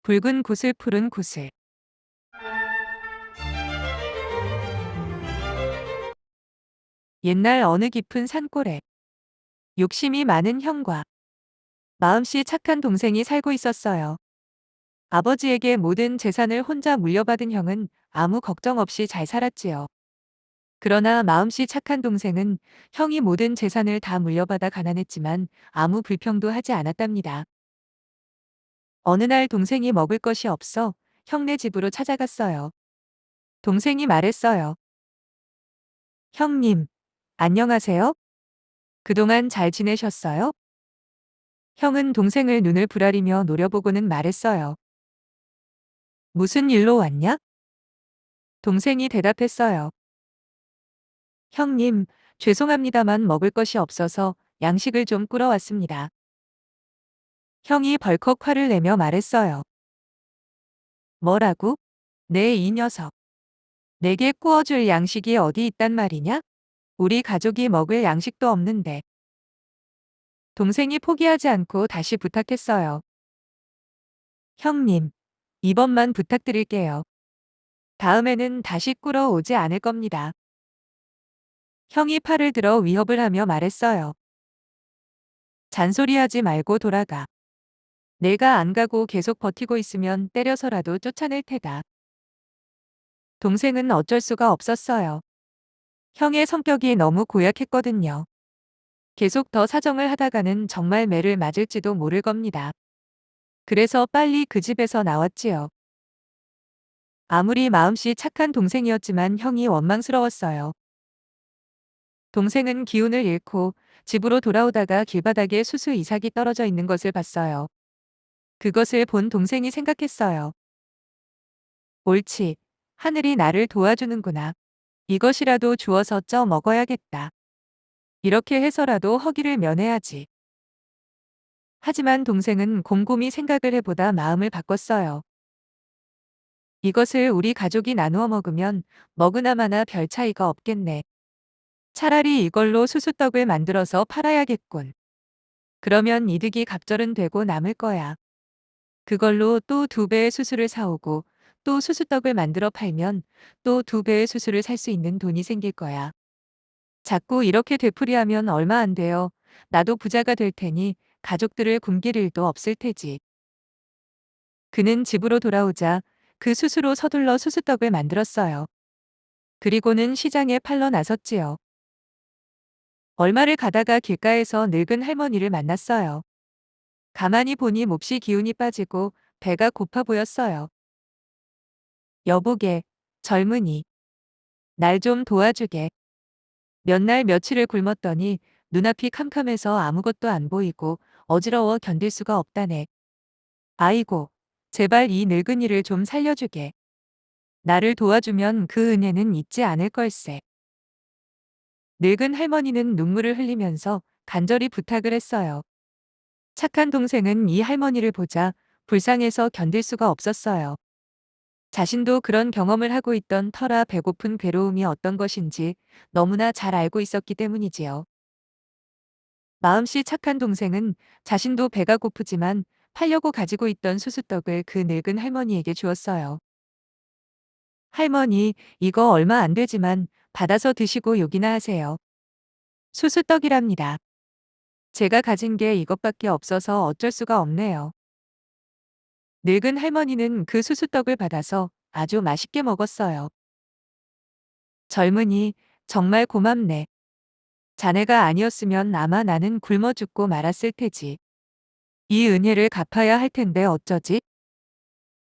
붉은 구슬 푸른 구슬. 옛날 어느 깊은 산골에 욕심이 많은 형과 마음씨 착한 동생이 살고 있었어요. 아버지에게 모든 재산을 혼자 물려받은 형은 아무 걱정 없이 잘 살았지요. 그러나 마음씨 착한 동생은 형이 모든 재산을 다 물려받아 가난했지만 아무 불평도 하지 않았답니다. 어느 날 동생이 먹을 것이 없어 형네 집으로 찾아갔어요. 동생이 말했어요. 형님, 안녕하세요? 그동안 잘 지내셨어요? 형은 동생을 눈을 부라리며 노려보고는 말했어요. 무슨 일로 왔냐? 동생이 대답했어요. 형님, 죄송합니다만 먹을 것이 없어서 양식을 좀 끌어왔습니다. 형이 벌컥 화를 내며 말했어요. 뭐라고? 네, 이 녀석. 내게 구워줄 양식이 어디 있단 말이냐? 우리 가족이 먹을 양식도 없는데. 동생이 포기하지 않고 다시 부탁했어요. 형님, 이번만 부탁드릴게요. 다음에는 다시 꾸러 오지 않을 겁니다. 형이 팔을 들어 위협을 하며 말했어요. 잔소리하지 말고 돌아가. 내가 안 가고 계속 버티고 있으면 때려서라도 쫓아낼 테다. 동생은 어쩔 수가 없었어요. 형의 성격이 너무 고약했거든요. 계속 더 사정을 하다가는 정말 매를 맞을지도 모를 겁니다. 그래서 빨리 그 집에서 나왔지요. 아무리 마음씨 착한 동생이었지만 형이 원망스러웠어요. 동생은 기운을 잃고 집으로 돌아오다가 길바닥에 수수 이삭이 떨어져 있는 것을 봤어요. 그것을 본 동생이 생각했어요. 옳지. 하늘이 나를 도와주는구나. 이것이라도 주워서 쪄 먹어야겠다. 이렇게 해서라도 허기를 면해야지. 하지만 동생은 곰곰이 생각을 해보다 마음을 바꿨어요. 이것을 우리 가족이 나누어 먹으면 먹으나마나 별 차이가 없겠네. 차라리 이걸로 수수떡을 만들어서 팔아야겠군. 그러면 이득이 갑절은 되고 남을 거야. 그걸로 또 2배의 수수를 사오고 또 수수떡을 만들어 팔면 또 2배의 수수를 살 수 있는 돈이 생길 거야. 자꾸 이렇게 되풀이하면 얼마 안 돼요. 나도 부자가 될 테니 가족들을 굶길 일도 없을 테지. 그는 집으로 돌아오자 그 수수로 서둘러 수수떡을 만들었어요. 그리고는 시장에 팔러 나섰지요. 얼마를 가다가 길가에서 늙은 할머니를 만났어요. 가만히 보니 몹시 기운이 빠지고 배가 고파 보였어요. 여보게, 젊은이, 날 좀 도와주게. 몇 날 며칠을 굶었더니 눈앞이 캄캄해서 아무것도 안 보이고 어지러워 견딜 수가 없다네. 아이고, 제발 이 늙은이를 좀 살려주게. 나를 도와주면 그 은혜는 잊지 않을 걸세. 늙은 할머니는 눈물을 흘리면서 간절히 부탁을 했어요. 착한 동생은 이 할머니를 보자 불쌍해서 견딜 수가 없었어요. 자신도 그런 경험을 하고 있던 터라 배고픈 괴로움이 어떤 것인지 너무나 잘 알고 있었기 때문이지요. 마음씨 착한 동생은 자신도 배가 고프지만 팔려고 가지고 있던 수수떡을 그 늙은 할머니에게 주었어요. 할머니, 이거 얼마 안 되지만 받아서 드시고 욕이나 하세요. 수수떡이랍니다. 제가 가진 게 이것밖에 없어서 어쩔 수가 없네요. 늙은 할머니는 그 수수떡을 받아서 아주 맛있게 먹었어요. 젊은이, 정말 고맙네. 자네가 아니었으면 아마 나는 굶어 죽고 말았을 테지. 이 은혜를 갚아야 할 텐데 어쩌지?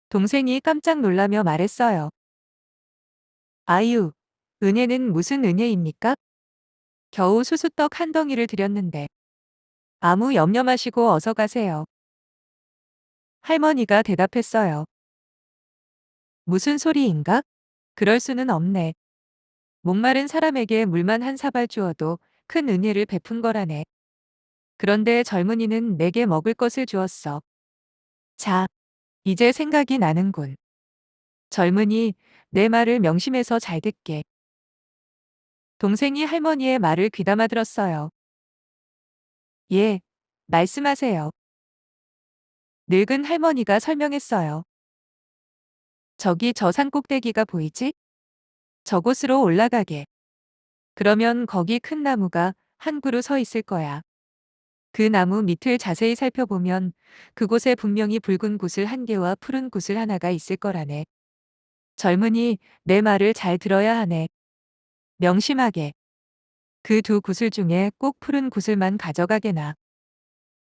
동생이 깜짝 놀라며 말했어요. 아유, 은혜는 무슨 은혜입니까? 겨우 수수떡 한 덩이를 드렸는데. 아무 염려 마시고 어서 가세요. 할머니가 대답했어요. 무슨 소리인가? 그럴 수는 없네. 목마른 사람에게 물만 한 사발 주어도 큰 은혜를 베푼 거라네. 그런데 젊은이는 내게 먹을 것을 주었어. 자, 이제 생각이 나는군. 젊은이, 내 말을 명심해서 잘 듣게. 동생이 할머니의 말을 귀담아 들었어요. 예, 말씀하세요. 늙은 할머니가 설명했어요. 저기 저 산 꼭대기가 보이지? 저곳으로 올라가게. 그러면 거기 큰 나무가 한 그루 서 있을 거야. 그 나무 밑을 자세히 살펴보면 그곳에 분명히 붉은 구슬 한 개와 푸른 구슬 하나가 있을 거라네. 젊은이, 내 말을 잘 들어야 하네. 명심하게. 그 두 구슬 중에 꼭 푸른 구슬만 가져가게나.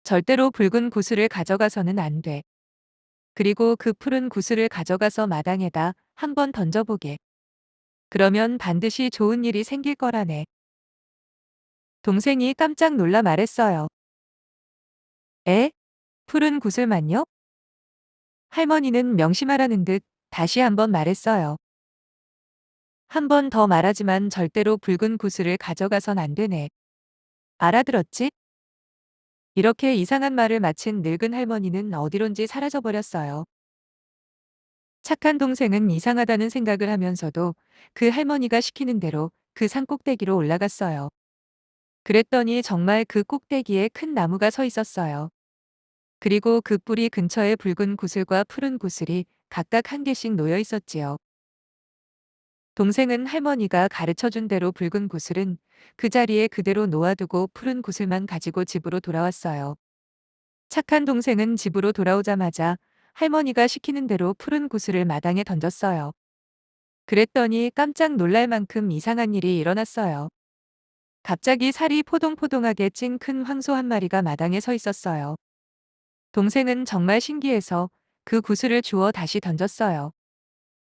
절대로 붉은 구슬을 가져가서는 안 돼. 그리고 그 푸른 구슬을 가져가서 마당에다 한번 던져보게. 그러면 반드시 좋은 일이 생길 거라네. 동생이 깜짝 놀라 말했어요. 에? 푸른 구슬만요? 할머니는 명심하라는 듯 다시 한번 말했어요. 한 번 더 말하지만 절대로 붉은 구슬을 가져가선 안 되네. 알아들었지? 이렇게 이상한 말을 마친 늙은 할머니는 어디론지 사라져 버렸어요. 착한 동생은 이상하다는 생각을 하면서도 그 할머니가 시키는 대로 그 산 꼭대기로 올라갔어요. 그랬더니 정말 그 꼭대기에 큰 나무가 서 있었어요. 그리고 그 뿌리 근처에 붉은 구슬과 푸른 구슬이 각각 한 개씩 놓여 있었지요. 동생은 할머니가 가르쳐 준 대로 붉은 구슬은 그 자리에 그대로 놓아두고 푸른 구슬만 가지고 집으로 돌아왔어요. 착한 동생은 집으로 돌아오자마자 할머니가 시키는 대로 푸른 구슬을 마당에 던졌어요. 그랬더니 깜짝 놀랄 만큼 이상한 일이 일어났어요. 갑자기 살이 포동포동하게 찐 큰 황소 한 마리가 마당에 서 있었어요. 동생은 정말 신기해서 그 구슬을 주워 다시 던졌어요.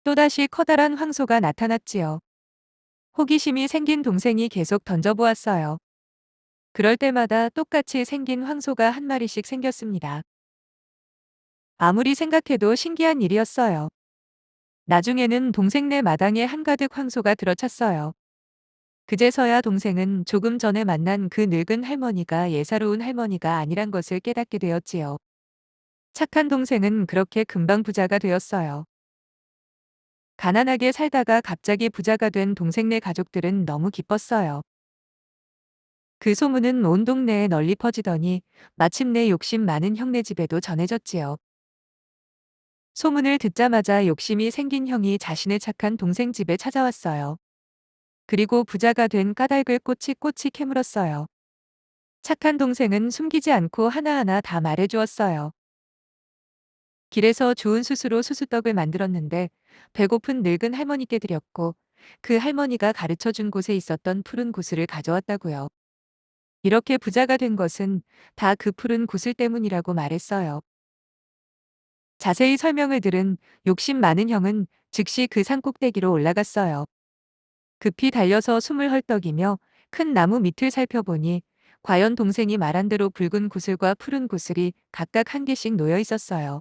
또다시 커다란 황소가 나타났지요. 호기심이 생긴 동생이 계속 던져보았어요. 그럴 때마다 똑같이 생긴 황소가 한 마리씩 생겼습니다. 아무리 생각해도 신기한 일이었어요. 나중에는 동생네 마당에 한가득 황소가 들어찼어요. 그제서야 동생은 조금 전에 만난 그 늙은 할머니가 예사로운 할머니가 아니란 것을 깨닫게 되었지요. 착한 동생은 그렇게 금방 부자가 되었어요. 가난하게 살다가 갑자기 부자가 된 동생네 가족들은 너무 기뻤어요. 그 소문은 온 동네에 널리 퍼지더니 마침내 욕심 많은 형네 집에도 전해졌지요. 소문을 듣자마자 욕심이 생긴 형이 자신의 착한 동생 집에 찾아왔어요. 그리고 부자가 된 까닭을 꼬치꼬치 캐물었어요. 착한 동생은 숨기지 않고 하나하나 다 말해주었어요. 길에서 좋은 숯으로 수수떡을 만들었는데 배고픈 늙은 할머니께 드렸고 그 할머니가 가르쳐 준 곳에 있었던 푸른 구슬을 가져왔다고요. 이렇게 부자가 된 것은 다 그 푸른 구슬 때문이라고 말했어요. 자세히 설명을 들은 욕심 많은 형은 즉시 그 산 꼭대기로 올라갔어요. 급히 달려서 숨을 헐떡이며 큰 나무 밑을 살펴보니 과연 동생이 말한 대로 붉은 구슬과 푸른 구슬이 각각 한 개씩 놓여 있었어요.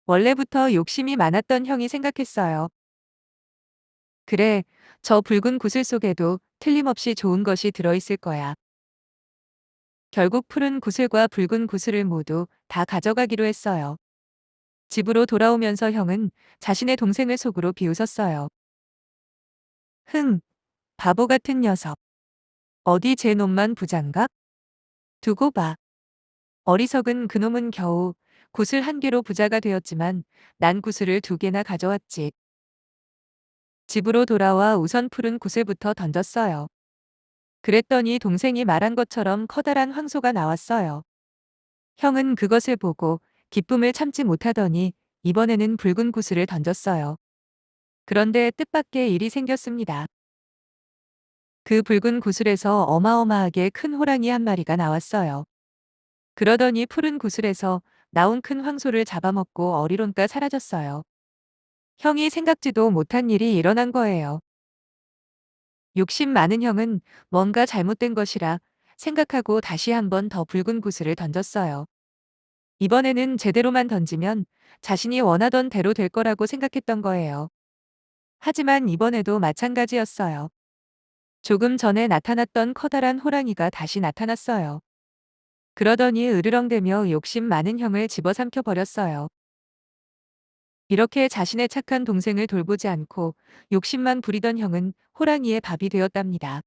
원래부터 욕심이 많았던 형이 생각했어요. 그래, 저 붉은 구슬 속에도 틀림없이 좋은 것이 들어있을 거야. 결국 푸른 구슬과 붉은 구슬을 모두 다 가져가기로 했어요. 집으로 돌아오면서 형은 자신의 동생을 속으로 비웃었어요. 흥, 바보 같은 녀석. 어디 제 놈만 부잔가? 두고 봐. 어리석은 그놈은 겨우 구슬 한 개로 부자가 되었지만 난 구슬을 두 개나 가져왔지. 집으로 돌아와 우선 푸른 구슬부터 던졌어요. 그랬더니 동생이 말한 것처럼 커다란 황소가 나왔어요. 형은 그것을 보고 기쁨을 참지 못하더니 이번에는 붉은 구슬을 던졌어요. 그런데 뜻밖의 일이 생겼습니다. 그 붉은 구슬에서 어마어마하게 큰 호랑이 한 마리가 나왔어요. 그러더니 푸른 구슬에서 나온 큰 황소를 잡아먹고 어리론가 사라졌어요. 형이 생각지도 못한 일이 일어난 거예요. 욕심 많은 형은 뭔가 잘못된 것이라 생각하고 다시 한번 더 붉은 구슬을 던졌어요. 이번에는 제대로만 던지면 자신이 원하던 대로 될 거라고 생각했던 거예요. 하지만 이번에도 마찬가지였어요. 조금 전에 나타났던 커다란 호랑이가 다시 나타났어요. 그러더니 으르렁대며 욕심 많은 형을 집어삼켜 버렸어요. 이렇게 자신의 착한 동생을 돌보지 않고 욕심만 부리던 형은 호랑이의 밥이 되었답니다.